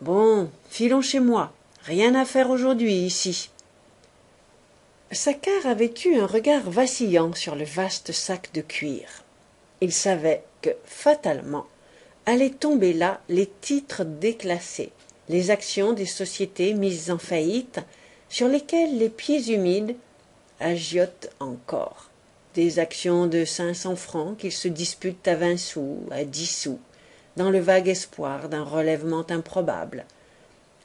Bon, filons chez moi, rien à faire aujourd'hui ici. » Saccard avait eu un regard vacillant sur le vaste sac de cuir. Il savait que, fatalement, allaient tomber là les titres déclassés, les actions des sociétés mises en faillite, sur lesquelles les pieds humides agiotent encore, des actions de 500 francs qu'ils se disputent à 20 sous, à 10 sous, dans le vague espoir d'un relèvement improbable,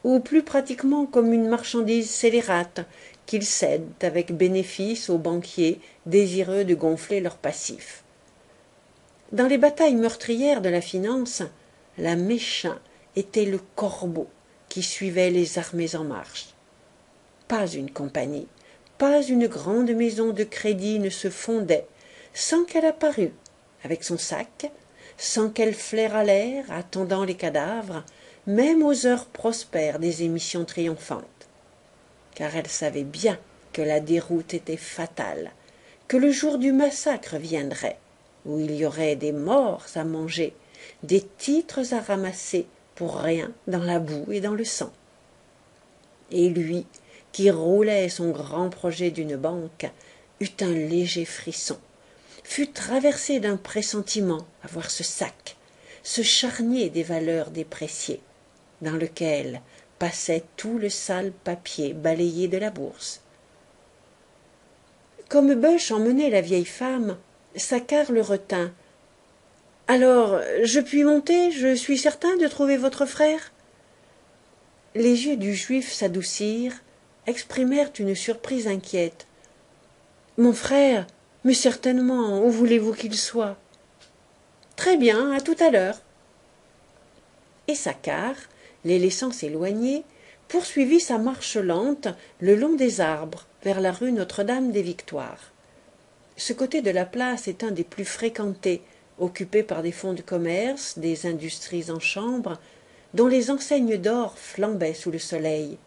ou plus pratiquement comme une marchandise scélérate qu'ils cèdent avec bénéfice aux banquiers désireux de gonfler leur passif. Dans les batailles meurtrières de la finance, la méchin était le corbeau qui suivait les armées en marche. Pas une compagnie, pas une grande maison de crédit ne se fondait sans qu'elle apparût, avec son sac, sans qu'elle flairât l'air, attendant les cadavres, même aux heures prospères des émissions triomphantes. Car elle savait bien que la déroute était fatale, que le jour du massacre viendrait, où il y aurait des morts à manger, des titres à ramasser pour rien dans la boue et dans le sang. Et lui, qui roulait son grand projet d'une banque, eut un léger frisson, fut traversé d'un pressentiment à voir ce sac, ce charnier des valeurs dépréciées, dans lequel passait tout le sale papier balayé de la bourse. Comme Bush emmenait la vieille femme, Saccard le retint. « Alors, je puis monter, je suis certain de trouver votre frère ?» Les yeux du juif s'adoucirent, exprimèrent une surprise inquiète. « Mon frère, mais certainement, où voulez-vous qu'il soit ?»« Très bien, à tout à l'heure. » Et Saccard, les laissant s'éloigner, poursuivit sa marche lente le long des arbres vers la rue Notre-Dame-des-Victoires. Ce côté de la place est un des plus fréquentés, occupé par des fonds de commerce, des industries en chambre, dont les enseignes d'or flambaient sous le soleil.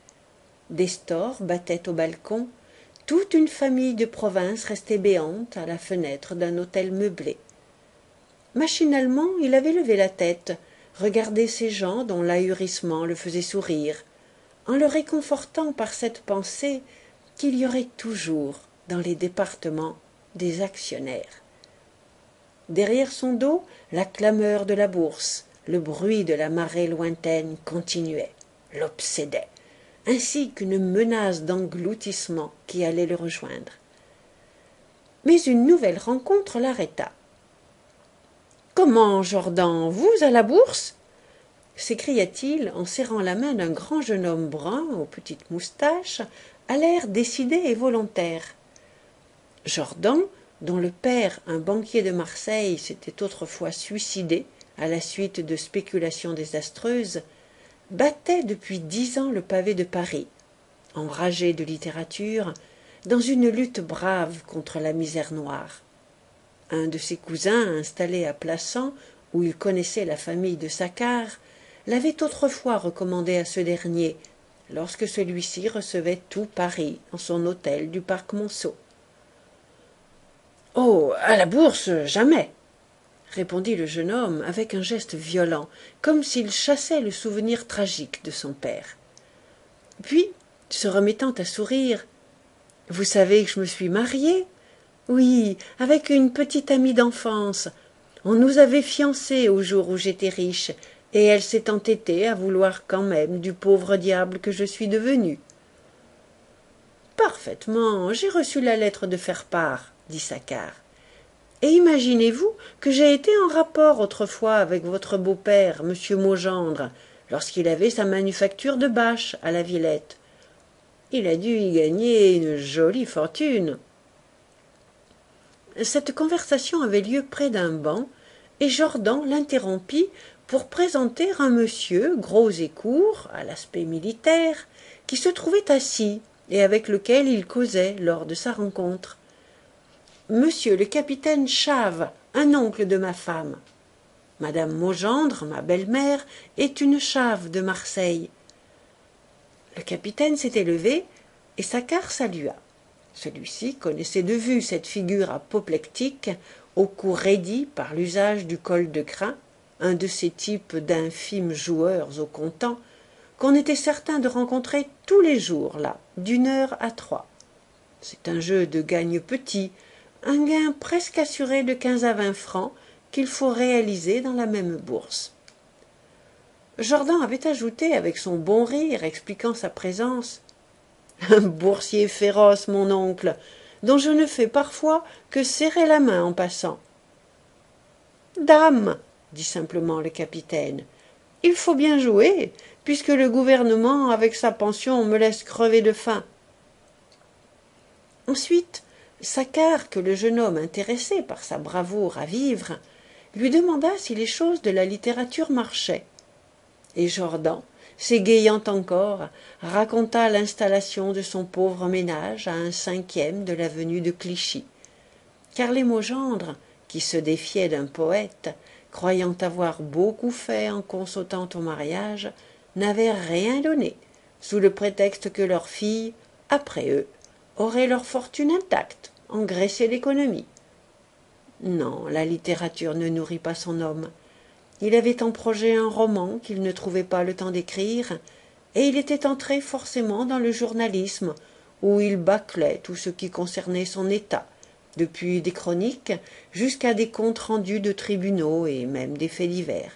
Des stores battaient au balcon, toute une famille de province restait béante à la fenêtre d'un hôtel meublé. Machinalement, il avait levé la tête, regardé ces gens dont l'ahurissement le faisait sourire, en le réconfortant par cette pensée qu'il y aurait toujours, dans les départements, des actionnaires. Derrière son dos, la clameur de la bourse, le bruit de la marée lointaine continuait, l'obsédait, ainsi qu'une menace d'engloutissement qui allait le rejoindre. Mais une nouvelle rencontre l'arrêta. « Comment, Jordan, vous à la bourse ?» s'écria-t-il en serrant la main d'un grand jeune homme brun aux petites moustaches, à l'air décidé et volontaire. Jordan, dont le père, un banquier de Marseille, s'était autrefois suicidé à la suite de spéculations désastreuses, battait depuis 10 ans le pavé de Paris, enragé de littérature, dans une lutte brave contre la misère noire. Un de ses cousins, installé à Plassans, où il connaissait la famille de Saccard, l'avait autrefois recommandé à ce dernier, lorsque celui-ci recevait tout Paris en son hôtel du parc Monceau. « Oh, à la bourse, jamais !» répondit le jeune homme avec un geste violent, comme s'il chassait le souvenir tragique de son père. Puis, se remettant à sourire, « Vous savez que je me suis marié ? Oui, avec une petite amie d'enfance. On nous avait fiancés au jour où j'étais riche, et elle s'est entêtée à vouloir quand même du pauvre diable que je suis devenu. »« Parfaitement, j'ai reçu la lettre de faire-part, » dit Saccard. « Et imaginez-vous que j'ai été en rapport autrefois avec votre beau-père, monsieur Maugendre, lorsqu'il avait sa manufacture de bâches à la Villette. Il a dû y gagner une jolie fortune. » Cette conversation avait lieu près d'un banc, et Jordan l'interrompit pour présenter un monsieur gros et court, à l'aspect militaire, qui se trouvait assis et avec lequel il causait lors de sa rencontre. « Monsieur le capitaine Chave, un oncle de ma femme. Madame Maugendre, ma belle-mère, est une Chave de Marseille. » Le capitaine s'était levé, et Saccard salua. Celui-ci connaissait de vue cette figure apoplectique, au cou raidi par l'usage du col de crin, un de ces types d'infimes joueurs au comptant, qu'on était certain de rencontrer tous les jours là, d'1 heure à 3. C'est un jeu de gagne petit, un gain presque assuré de 15 à 20 francs qu'il faut réaliser dans la même bourse. Jordan avait ajouté avec son bon rire, expliquant sa présence. Un boursier féroce, mon oncle, dont je ne fais parfois que serrer la main en passant. Dame, dit simplement le capitaine, il faut bien jouer, puisque le gouvernement, avec sa pension, me laisse crever de faim. Ensuite, Saccard, que le jeune homme intéressé par sa bravoure à vivre, lui demanda si les choses de la littérature marchaient. Et Jordan, s'égayant encore, raconta l'installation de son pauvre ménage à un 5e de l'avenue de Clichy. Car les Maugendre, qui se défiaient d'un poète, croyant avoir beaucoup fait en consautant au mariage, n'avaient rien donné, sous le prétexte que leurs filles, après eux, auraient leur fortune intacte, engraissée d'économie. Non, la littérature ne nourrit pas son homme. Il avait en projet un roman qu'il ne trouvait pas le temps d'écrire, et il était entré forcément dans le journalisme, où il bâclait tout ce qui concernait son état, depuis des chroniques jusqu'à des comptes rendus de tribunaux et même des faits divers.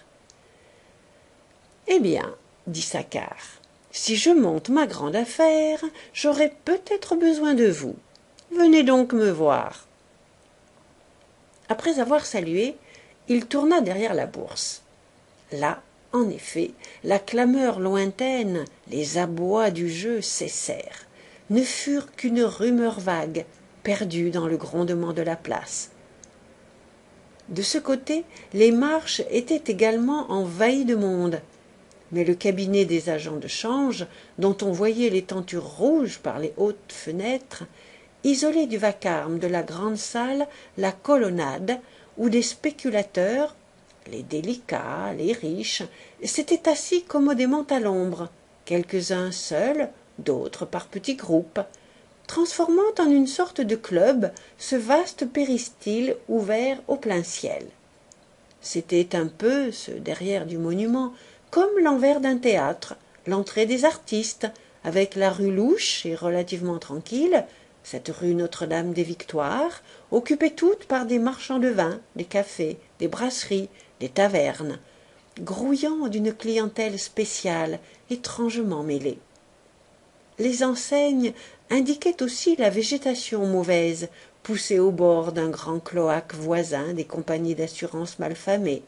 « Eh bien, dit Saccard, si je monte ma grande affaire, j'aurai peut-être besoin de vous. Venez donc me voir. » Après avoir salué, il tourna derrière la bourse. Là, en effet, la clameur lointaine, les abois du jeu cessèrent, ne furent qu'une rumeur vague, perdue dans le grondement de la place. De ce côté, les marches étaient également envahies de monde, mais le cabinet des agents de change, dont on voyait les tentures rouges par les hautes fenêtres, isolait du vacarme de la grande salle la colonnade, où des spéculateurs, les délicats, les riches, s'étaient assis commodément à l'ombre, quelques-uns seuls, d'autres par petits groupes, transformant en une sorte de club ce vaste péristyle ouvert au plein ciel. C'était un peu, ce derrière du monument, comme l'envers d'un théâtre, l'entrée des artistes, avec la rue louche et relativement tranquille, cette rue Notre-Dame-des-Victoires, occupée toute par des marchands de vin, des cafés, des brasseries, des tavernes, grouillant d'une clientèle spéciale, étrangement mêlée. Les enseignes indiquaient aussi la végétation mauvaise, poussée au bord d'un grand cloaque voisin des compagnies d'assurance malfamées,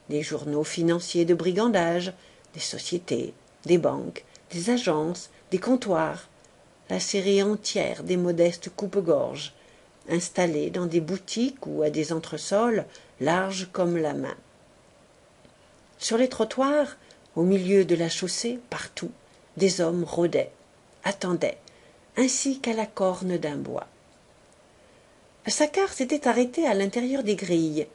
des journaux financiers de brigandage, des sociétés, des banques, des agences, des comptoirs, la série entière des modestes coupe-gorge, installés dans des boutiques ou à des entresols larges comme la main. Sur les trottoirs, au milieu de la chaussée, partout, des hommes rôdaient, attendaient, ainsi qu'à la corne d'un bois. Saccard s'était arrêté à l'intérieur des grilles,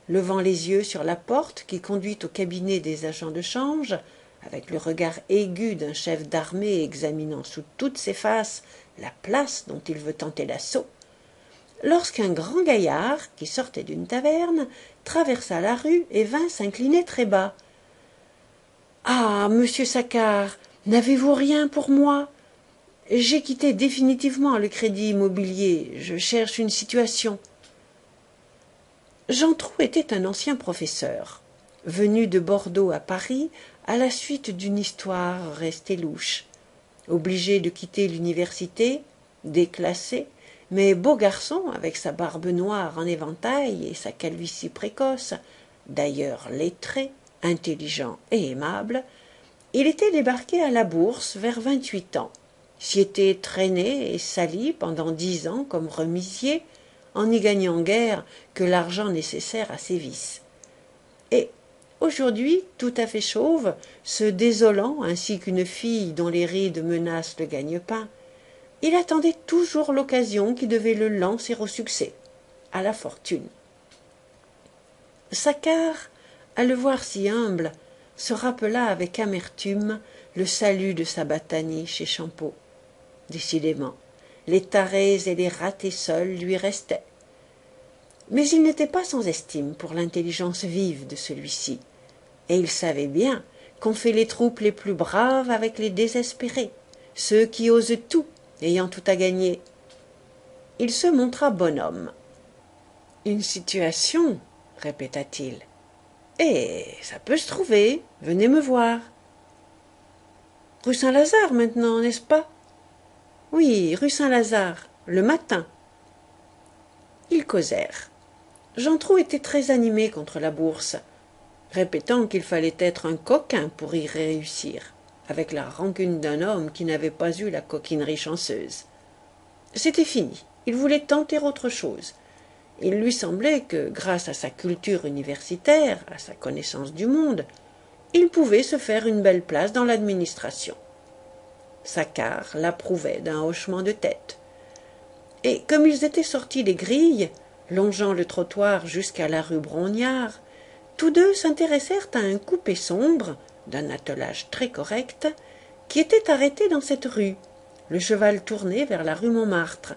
levant les yeux sur la porte qui conduit au cabinet des agents de change, avec le regard aigu d'un chef d'armée examinant sous toutes ses faces la place dont il veut tenter l'assaut, lorsqu'un grand gaillard, qui sortait d'une taverne, traversa la rue et vint s'incliner très bas. « Ah, monsieur Saccard, n'avez-vous rien pour moi ? J'ai quitté définitivement le crédit immobilier, je cherche une situation. » Jean Trou était un ancien professeur, venu de Bordeaux à Paris à la suite d'une histoire restée louche. Obligé de quitter l'université, déclassé, mais beau garçon avec sa barbe noire en éventail et sa calvitie précoce, d'ailleurs lettré, intelligent et aimable, il était débarqué à la Bourse vers 28 ans, s'y était traîné et sali pendant 10 ans comme remisier, en n'y gagnant guère que l'argent nécessaire à ses vices. Et, aujourd'hui, tout à fait chauve, se désolant ainsi qu'une fille dont les rides menacent le gagne-pain, il attendait toujours l'occasion qui devait le lancer au succès, à la fortune. Saccard, à le voir si humble, se rappela avec amertume le salut de Sabatani chez Champeau. Décidément, les tarés et les ratés seuls lui restaient. Mais il n'était pas sans estime pour l'intelligence vive de celui-ci, et il savait bien qu'on fait les troupes les plus braves avec les désespérés, ceux qui osent tout, ayant tout à gagner. Il se montra bonhomme. « Une situation, répéta-t-il. « Eh, ça peut se trouver, venez me voir. »« Rue Saint-Lazare maintenant, n'est-ce pas ?»« Oui, rue Saint-Lazare, le matin. » Ils causèrent. Jantrou était très animé contre la bourse, répétant qu'il fallait être un coquin pour y réussir, avec la rancune d'un homme qui n'avait pas eu la coquinerie chanceuse. C'était fini, il voulait tenter autre chose. Il lui semblait que, grâce à sa culture universitaire, à sa connaissance du monde, il pouvait se faire une belle place dans l'administration. Saccard l'approuvait d'un hochement de tête. Et comme ils étaient sortis des grilles, longeant le trottoir jusqu'à la rue Brognard, tous deux s'intéressèrent à un coupé sombre, d'un attelage très correct, qui était arrêté dans cette rue, le cheval tourné vers la rue Montmartre,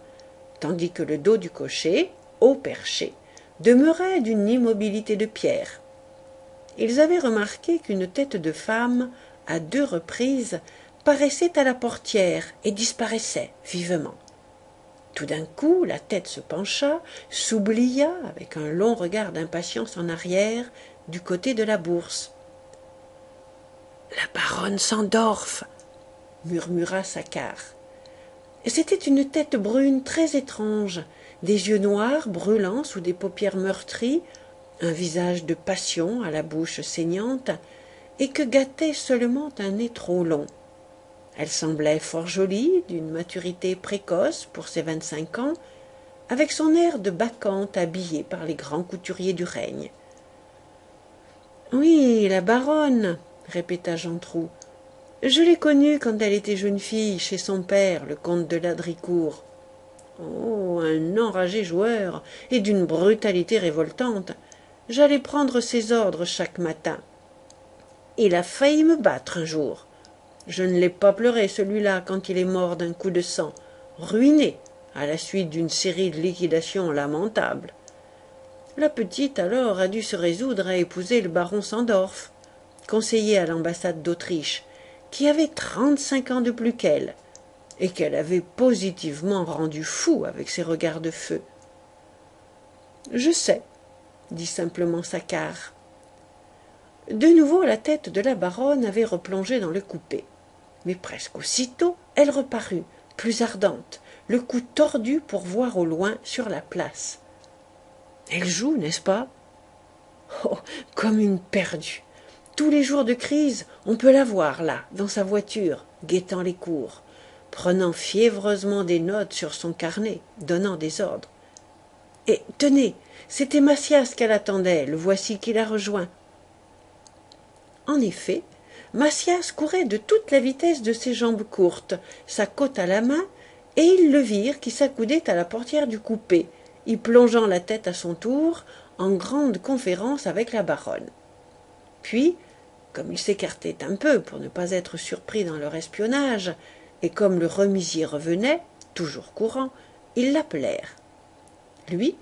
tandis que le dos du cocher, haut perché, demeurait d'une immobilité de pierre. Ils avaient remarqué qu'une tête de femme, à 2 reprises, paraissait à la portière et disparaissait vivement. Tout d'un coup, la tête se pencha, s'oublia, avec un long regard d'impatience en arrière, du côté de la bourse. « La baronne Sandorf !» murmura Saccard. C'était une tête brune très étrange, des yeux noirs brûlants sous des paupières meurtries, un visage de passion à la bouche saignante, et que gâtait seulement un nez trop long. Elle semblait fort jolie, d'une maturité précoce pour ses 25 ans, avec son air de bacchante habillée par les grands couturiers du règne. « Oui, la baronne, » répéta Jantrou. « Je l'ai connue quand elle était jeune fille chez son père, le comte de Ladricourt. Oh, un enragé joueur, et d'une brutalité révoltante. J'allais prendre ses ordres chaque matin. Il a failli me battre un jour. Je ne l'ai pas pleuré, celui-là, quand il est mort d'un coup de sang, ruiné, à la suite d'une série de liquidations lamentables. La petite, alors, a dû se résoudre à épouser le baron Sandorf, conseiller à l'ambassade d'Autriche, qui avait 35 ans de plus qu'elle, et qu'elle avait positivement rendu fou avec ses regards de feu. « Je sais, » dit simplement Saccard. De nouveau, la tête de la baronne avait replongé dans le coupé. Mais presque aussitôt, elle reparut, plus ardente, le cou tordu pour voir au loin sur la place. Elle joue, n'est-ce pas? Oh, comme une perdue. Tous les jours de crise, on peut la voir là, dans sa voiture, guettant les cours, prenant fiévreusement des notes sur son carnet, donnant des ordres. Et tenez, c'était Macias qu'elle attendait, le voici qui la rejoint. En effet, Macias courait de toute la vitesse de ses jambes courtes, sa côte à la main, et ils le virent qui s'accoudait à la portière du coupé, y plongeant la tête à son tour, en grande conférence avec la baronne. Puis, comme ils s'écartaient un peu pour ne pas être surpris dans leur espionnage, et comme le remisier revenait, toujours courant, ils l'appelèrent. Lui,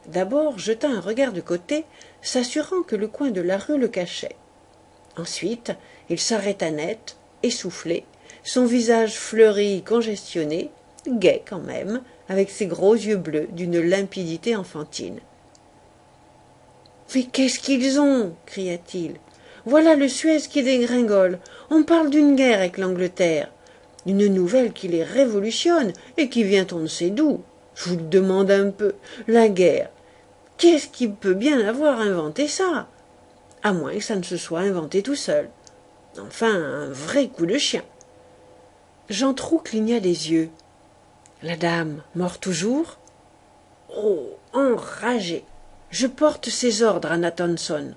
d'abord, jeta un regard de côté, s'assurant que le coin de la rue le cachait. Ensuite, il s'arrêta net, essoufflé, son visage fleuri, congestionné, gai quand même, avec ses gros yeux bleus d'une limpidité enfantine. « Mais qu'est-ce qu'ils ont » cria-t-il. « Voilà le Suez qui dégringole. On parle d'une guerre avec l'Angleterre. Une nouvelle qui les révolutionne et qui vient on ne sait d'où. Je vous le demande un peu. La guerre. Qu'est-ce qui peut bien avoir inventé ça? À moins que ça ne se soit inventé tout seul. Enfin, un vrai coup de chien. » Jantrou cligna des yeux. « La dame, mort toujours ?»« Oh, enragée. Je porte ses ordres à Natanson.